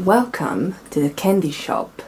Welcome to the candy shop.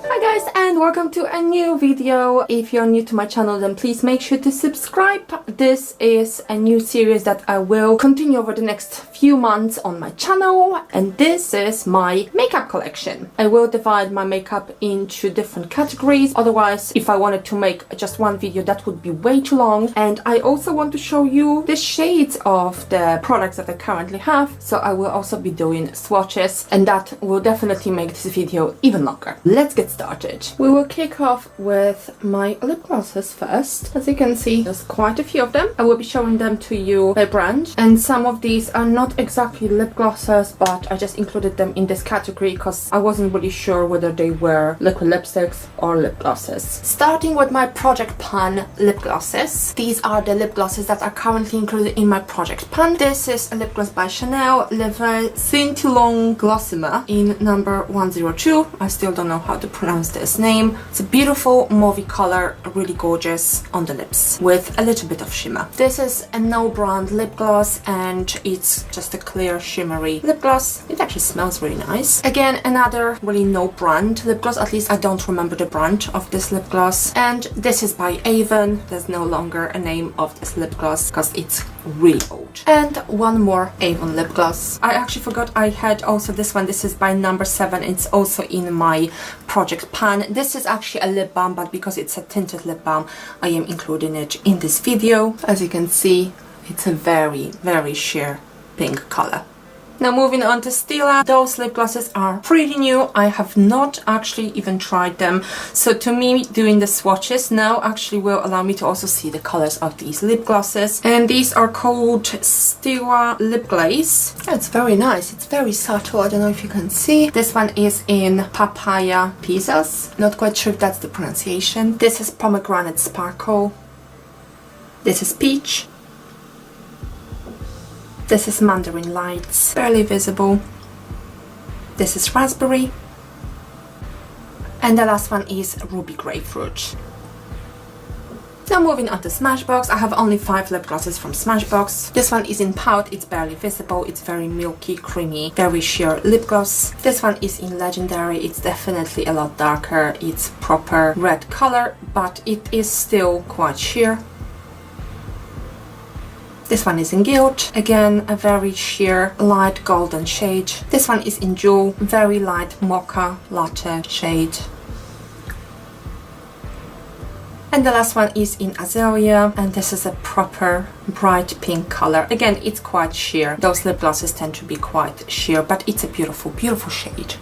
Hi guys, and welcome to a new video. If you're new to my channel, then please make sure to subscribe. This is a new series that I will continue over the next few months on my channel, and this is my makeup collection. I will divide my makeup into different categories, otherwise if I wanted to make just one video that would be way too long. And I also want to show you the shades of the products that I currently have, so I will also be doing swatches, and that will definitely make this video even longer. Let's get started. We will kick off with my lip glosses first. As you can see, there's quite a few of them. I will be showing them to you by brand, and some of these are not exactly lip glosses, but I just included them in this category because I wasn't really sure whether they were liquid lipsticks or lip glosses. Starting with my Project Pan lip glosses. These are the lip glosses that are currently included in my Project Pan. This is a lip gloss by Chanel, Le Scintillant Glossimer in number 102. I still don't know how to pronounce this name. It's a beautiful mauvey color, really gorgeous on the lips with a little bit of shimmer. This is a no brand lip gloss, and it's just a clear shimmery lip gloss. It actually smells really nice. Again, another really no brand lip gloss, at least I don't remember the brand of this lip gloss. And this is by Avon. There's no longer a name of this lip gloss because it's really old. And one more Avon lip gloss. I actually forgot I had also this one. This is by number 7. It's also in my Project Pan. This is actually a lip balm, but because it's a tinted lip balm, I am including it in this video. As you can see, it's a very sheer pink color. Now moving on to Stila. Those lip glosses are pretty new. I have not actually even tried them. So to me, doing the swatches now actually will allow me to also see the colors of these lip glosses. And these are called Stila Lip Glaze. It's very nice. It's very subtle. I don't know if you can see. This one is in Papaya Pieces. Not quite sure if that's the pronunciation. This is Pomegranate Sparkle. This is Peach. This is Mandarin Lights, barely visible. This is Raspberry. And the last one is Ruby Grapefruit. Now moving on to Smashbox. I have only 5 lip glosses from Smashbox. This one is in Pout, it's barely visible, it's very milky, creamy, very sheer lip gloss. This one is in Legendary, it's definitely a lot darker, it's proper red color, but it is still quite sheer. This one is in Gilt, again a very sheer light golden shade. This one is in Jewel, very light mocha latte shade. And the last one is in Azalea, and this is a proper bright pink color. Again, it's quite sheer. Those lip glosses tend to be quite sheer, but it's a beautiful shade.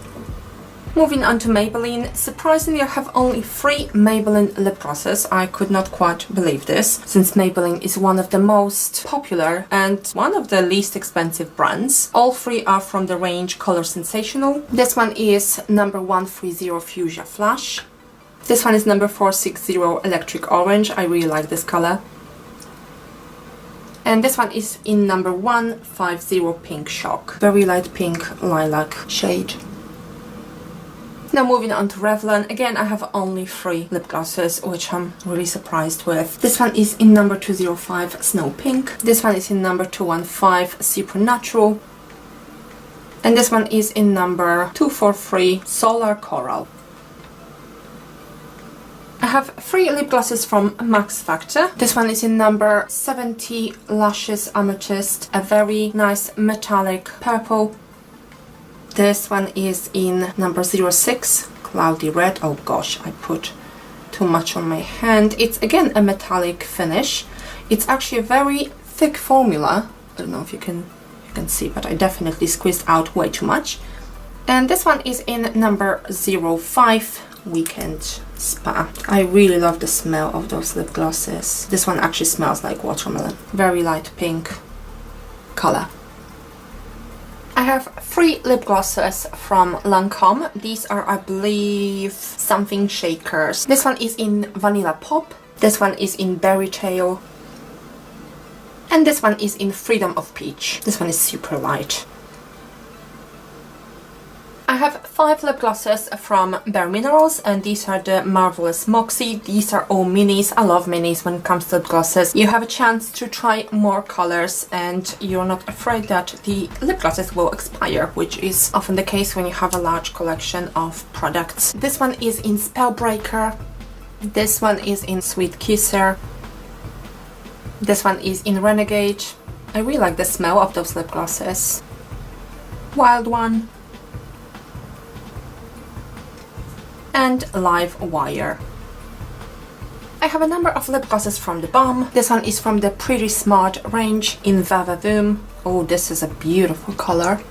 Moving on to Maybelline. Surprisingly, I have only 3 Maybelline lip glosses. I could not quite believe this, since Maybelline is one of the most popular and one of the least expensive brands. All 3 are from the range Color Sensational. This one is number 130 Fuchsia Flash. This one is number 460 Electric Orange. I really like this color. And this one is in number 150 Pink Shock. Very light pink lilac shade. Now moving on to Revlon. Again, I have only 3 lip glosses, which I'm really surprised with. This one is in number 205 Snow Pink. This one is in number 215 Supernatural. And this one is in number 243 Solar Coral. I have 3 lip glosses from Max Factor. This one is in number 70 Lashes Amethyst, a very nice metallic purple. This one is in number 06, Cloudy Red. Oh gosh, I put too much on my hand. It's again a metallic finish. It's actually a very thick formula. I don't know if you can see, but I definitely squeezed out way too much. And this one is in number 05, Weekend Spa. I really love the smell of those lip glosses. This one actually smells like watermelon. Very light pink color. I have 3 lip glosses from Lancome. These are, I believe, something shakers. This one is in Vanilla Pop. This one is in Berry Tail. And this one is in Freedom of Peach. This one is super light. I have 5 lip glosses from Bare Minerals, and these are the Marvelous Moxie. These are all minis. I love minis when it comes to lip glosses. You have a chance to try more colors and you're not afraid that the lip glosses will expire, which is often the case when you have a large collection of products. This one is in Spellbreaker. This one is in Sweet Kisser. This one is in Renegade. I really like the smell of those lip glosses. Wild One. And Live Wire. I have a number of lip glosses from the Balm. This one is from the Pretty Smart range in Vavavoom. Oh, this is a beautiful color.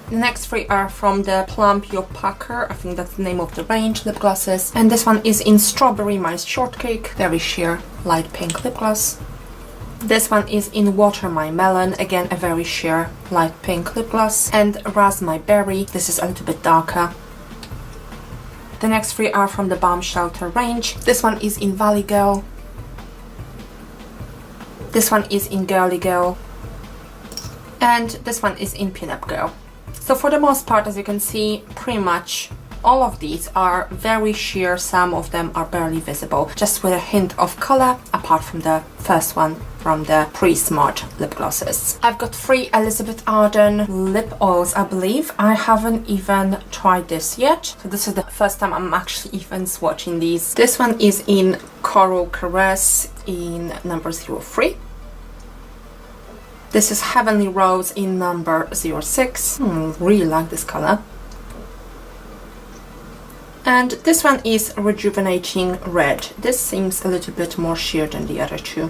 The next 3 are from the Plump Your Pucker, I think that's the name of the range, lip glosses. And this one is in Strawberry Mice Shortcake, very sheer light pink lip gloss. This one is in Water My Melon, again a very sheer light pink lip gloss. And Raz My Berry, this is a little bit darker. The next 3 are from the Balm Shelter range. This one is in Valley Girl. This one is in Girly Girl. And this one is in Pinup Girl. So for the most part, as you can see, pretty much all of these are very sheer. Some of them are barely visible, just with a hint of color, apart from the first one from the Pre-Smart lip glosses. I've got 3 Elizabeth Arden lip oils, I believe. I haven't even tried this yet, so this is the first time I'm actually even swatching these. This one is in Coral Caress in number 03. This is Heavenly Rose in number 06. Really like this color. And this one is Rejuvenating Red. This seems a little bit more sheer than the other 2.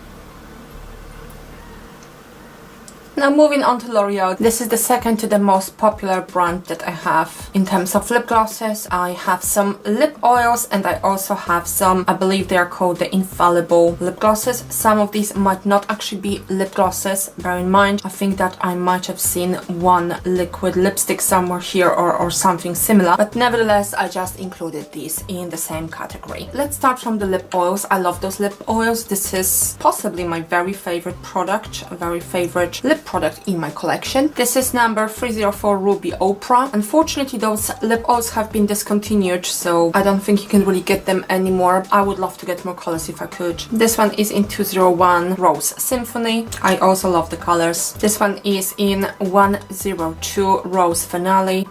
Now moving on to L'Oreal. This is the second to the most popular brand that I have in terms of lip glosses. I have some lip oils and I also have some, I believe they are called the Infallible lip glosses. Some of these might not actually be lip glosses, bear in mind. I think that I might have seen one liquid lipstick somewhere here or something similar, but nevertheless I just included these in the same category. Let's start from the lip oils. I love those lip oils. This is possibly my very favorite product, a very favorite lip product in my collection. This is number 304 Ruby Oprah. Unfortunately, those lip oils have been discontinued, so I don't think you can really get them anymore. I would love to get more colors if I could. This one is in 201 Rose Symphony. I also love the colors. This one is in 102 Rose Finale.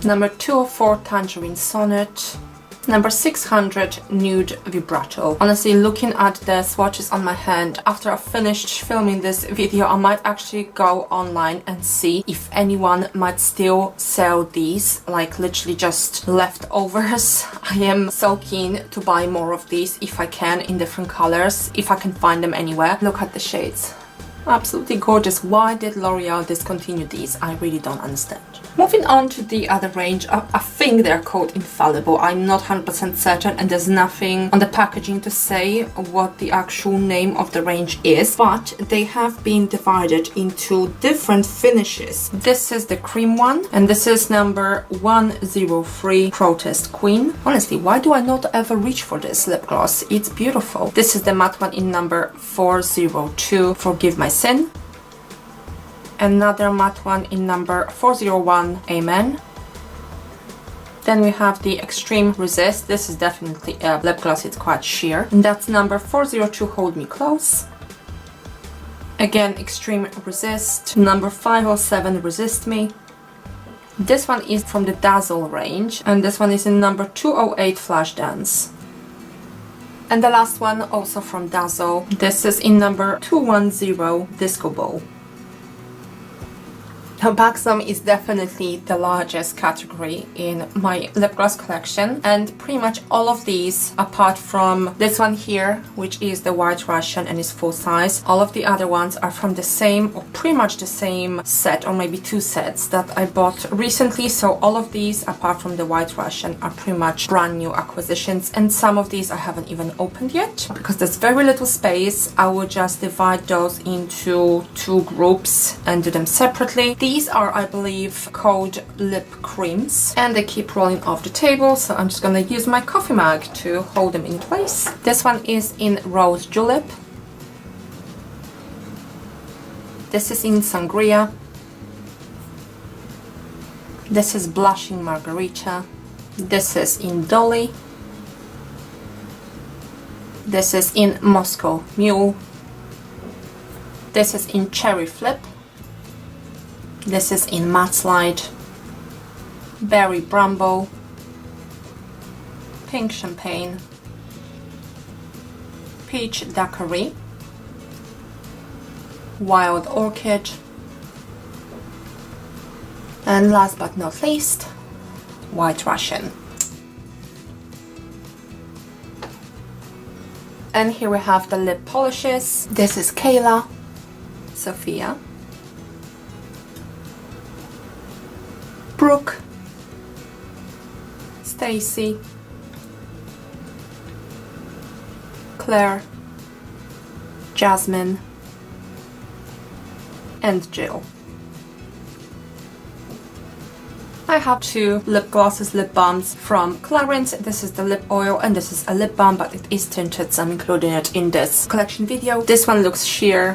Number 204 Tangerine Sonnet. Number 600 Nude Vibrato. Honestly, looking at the swatches on my hand, after I've finished filming this video, I might actually go online and see if anyone might still sell these, like literally just leftovers. I am so keen to buy more of these if I can, in different colors, if I can find them anywhere. Look at the shades. Absolutely gorgeous. Why did L'Oreal discontinue these? I really don't understand. Moving on to the other range, I think they're called Infallible. I'm not 100% certain and there's nothing on the packaging to say what the actual name of the range is, but they have been divided into different finishes. This is the cream one and this is number 103 Protest Queen. Honestly, why do I not ever reach for this lip gloss? It's beautiful. This is the matte one in number 402 Forgive My Sin. Another matte one in number 401 Amen. Then we have the Extreme Resist. This is definitely a lip gloss, it's quite sheer. And that's number 402 Hold Me Close. Again, Extreme Resist. Number 507 Resist Me. This one is from the Dazzle range and this one is in number 208 Flash Dance. And the last one also from Dazzle. This is in number 210 Disco Ball. Now, Balsam is definitely the largest category in my lip gloss collection, and pretty much all of these, apart from this one here, which is the White Russian and is full size, all of the other ones are from the same or pretty much the same set, or maybe 2 sets that I bought recently. So all of these, apart from the White Russian, are pretty much brand new acquisitions, and some of these I haven't even opened yet. Because there's very little space, I will just divide those into 2 groups and do them separately. These are, I believe, called lip creams and they keep rolling off the table, so I'm just gonna use my coffee mug to hold them in place. This one is in Rose Julep. This is in Sangria. This is Blushing Margarita. This is in Dolly. This is in Moscow Mule. This is in Cherry Flip. This is in Matte Slide. Berry Bramble. Pink Champagne. Peach Daiquiri. Wild Orchid. And last but not least, White Russian. And here we have the lip polishes. This is Kayla, Sophia, Brooke, Stacy, Claire, Jasmine, and Jill. I have two lip glosses, lip balms from Clarins. This is the lip oil and this is a lip balm, but it is tinted, so I'm including it in this collection video. This one looks sheer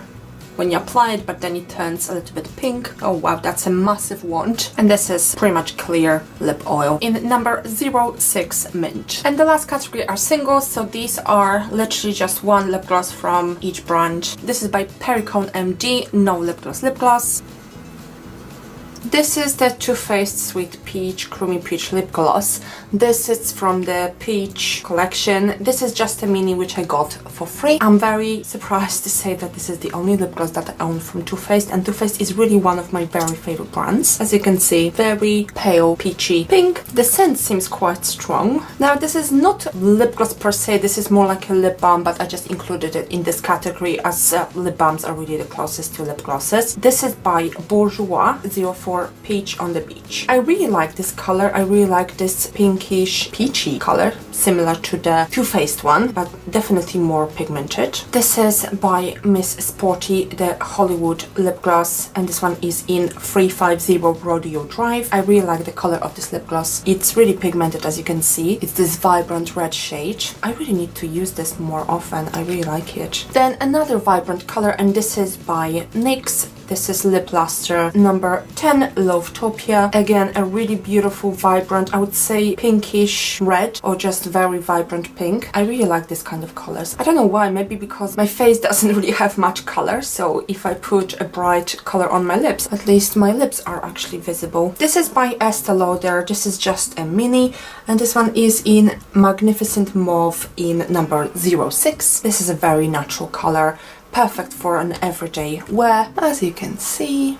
when you apply it, but then it turns a little bit pink. Oh wow, that's a massive wand. And this is pretty much clear lip oil in number 06 Mint. And the last category are singles, so these are literally just one lip gloss from each brand. This is by Perricone MD, no lip gloss, lip gloss. This is the Too Faced Sweet Peach Creamy Peach Lip Gloss. This is from the Peach collection. This is just a mini which I got for free. I'm very surprised to say that this is the only lip gloss that I own from Too Faced, and Too Faced is really one of my very favorite brands. As you can see, very pale peachy pink. The scent seems quite strong. Now this is not lip gloss per se, this is more like a lip balm, but I just included it in this category as lip balms are really the closest to lip glosses. This is by Bourjois 04 Peach on the Beach. I really like this color. I really like this pinkish peachy color, similar to the Too Faced one, but definitely more pigmented. This is by Miss Sporty, the Hollywood lip gloss, and this one is in 350 Rodeo Drive. I really like the color of this lip gloss. It's really pigmented, as you can see. It's this vibrant red shade. I really need to use this more often. I really like it. Then another vibrant color, and this is by NYX. This is Lip Luster number 10, Lovetopia. Again, a really beautiful, vibrant, I would say pinkish red, or just very vibrant pink. I really like this kind of colors. I don't know why, maybe because my face doesn't really have much color, so if I put a bright color on my lips, at least my lips are actually visible. This is by Estee Lauder. This is just a mini, and this one is in Magnificent Mauve in number 06. This is a very natural color, perfect for an everyday wear, as you can see.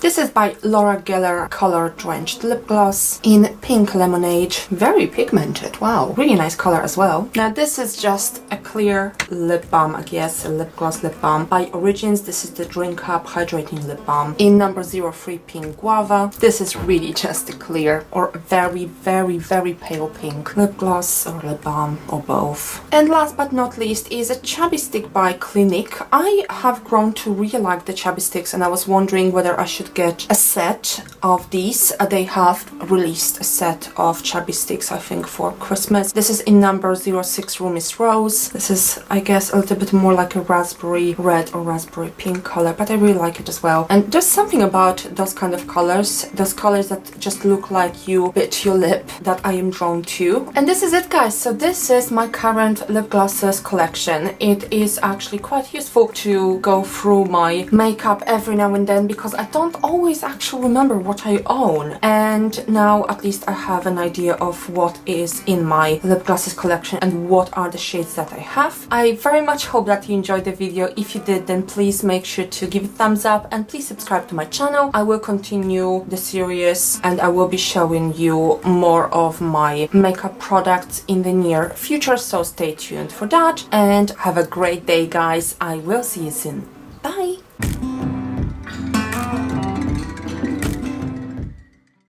This is by Laura Geller Color Drenched Lip Gloss in Pink Lemonade. Very pigmented, wow, really nice color as well. Now this is just a clear lip balm, I guess, a lip gloss lip balm by Origins. This is the Drink Up Hydrating Lip Balm in number 03 Pink Guava. This is really just a clear or a very, very, very pale pink lip gloss or lip balm or both. And last but not least is a Chubby Stick by Clinique. I have grown to really like the Chubby Sticks, and I was wondering whether I should get a set of these. They have released a set of Chubby Sticks, I think, for Christmas. This is in number 06 Roomies Rose. This is, I guess, a little bit more like a raspberry red or raspberry pink color, but I really like it as well. And there's something about those kind of colors, those colors that just look like you bit your lip, that I am drawn to. And this is it, guys. So this is my current lip glosses collection. It is actually quite useful to go through my makeup every now and then, because I don't always actually remember what I own, and now at least I have an idea of what is in my lip glosses collection and what are the shades that I have. I very much hope that you enjoyed the video. If you did, then please make sure to give it a thumbs up and please subscribe to my channel. I will continue the series and I will be showing you more of my makeup products in the near future, so stay tuned for that and have a great day, guys. I will see you soon.